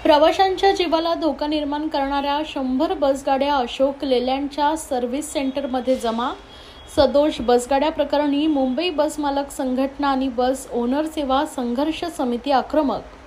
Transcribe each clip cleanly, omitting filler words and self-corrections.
प्रवाशांच्या जीवाला धोका निर्माण करणाऱ्या 100 बसगाड्या अशोक लेलँडच्या सर्व्हिस सेंटरमध्ये जमा। सदोष बसगाड्या प्रकरणी मुंबई बस मालक संघटना आणि बस ओनर सेवा संघर्ष समिती आक्रमक।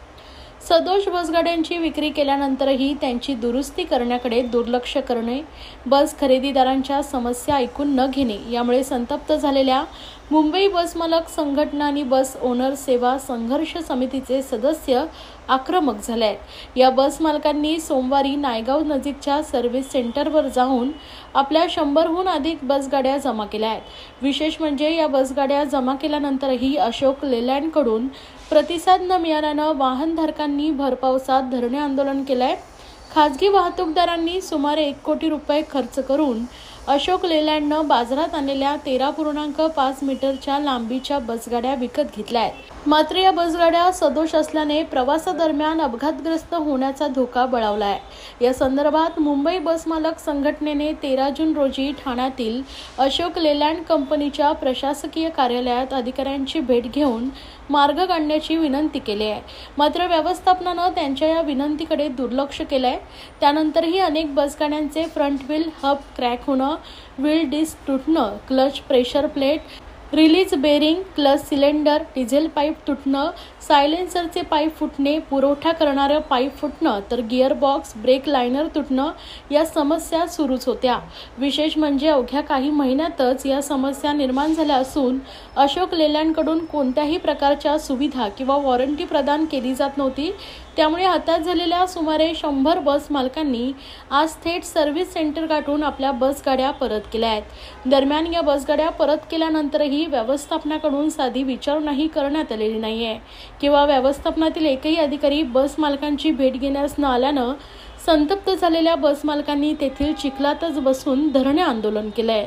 सदोष बसगाड्यांची विक्री केल्यानंतरही त्यांची दुरुस्ती करण्याकडे दुर्लक्ष करणे, बस खरेदीदारांच्या समस्या ऐकून न घेणे यामुळे संतप्त झालेल्या मुंबई बस मालक संघटना आणि बस ओनर सेवा संघर्ष समितीचे सदस्य आक्रमक झाले आहेत। या बस मालकांनी सोमवारी नायगाव नजीकच्या सर्व्हिस सेंटरवर जाऊन आपल्या 100हून अधिक बसगाड्या जमा केल्या आहेत। विशेष म्हणजे या बसगाड्या जमा केल्यानंतरही अशोक लेलँडकडून प्रतिसाद न मिळाल्यानं वाहनधारकांनी भरपावसात धरणे आंदोलन केलंय। खासगी वाहतूकदारांनी सुमारे 1 कोटी रुपये खर्च करून अशोक लेलँडनं बाजारात आणलेल्या 13.5 मीटरच्या लांबीच्या बसगाड्या विकत घेतल्या आहेत। मात्र या बसगाड्या सदोष असल्याने प्रवासादरम्यान अपघातग्रस्त होण्याचा धोका बळावला आहे। या संदर्भात मुंबई बस मालक संघटनेने 13 जून रोजी ठाण्यातील अशोक लेलँड कंपनीच्या प्रशासकीय कार्यालयात अधिकाऱ्यांची भेट घेऊन मार्ग काढण्याची विनंती केली आहे। मात्र व्यवस्थापनानं त्यांच्या या विनंतीकडे दुर्लक्ष केलंय। त्यानंतरही अनेक बसगाड्यांचे फ्रंट व्हील हब क्रॅक होणं, व्हील डिस्क तुटणं, clutch pressure plate, release bearing, clutch cylinder, diesel pipe तुटणं, सायलेन्सरचे पाईप फुटणे, पुरवठा करणारं पाईप फुटणं तर गिअर बॉक्स, ब्रेक लायनर तुटणं या समस्या सुरूच होत्या। विशेष म्हणजे अवघ्या काही महिन्यातच या समस्या निर्माण झाल्या असून अशोक लेलँडकडून कोणत्याही प्रकारच्या सुविधा किंवा वॉरंटी प्रदान केली जात नव्हती। त्यामुळे हताश झालेल्या सुमारे 100 बस मालकांनी आज थेट सर्व्हिस सेंटर गाठून आपल्या बसगाड्या परत केल्या आहेत। दरम्यान या बसगाड्या परत केल्यानंतरही व्यवस्थापनाकडून साधी विचारणाही करण्यात आलेली नाहीये किंवा व्यवस्थापनातील एकही अधिकारी बस मालकांची भेट घेण्यास न आल्यानं संतप्त झालेल्या बस मालकांनी तेथील चिखलातच बसून धरणे आंदोलन केलंय।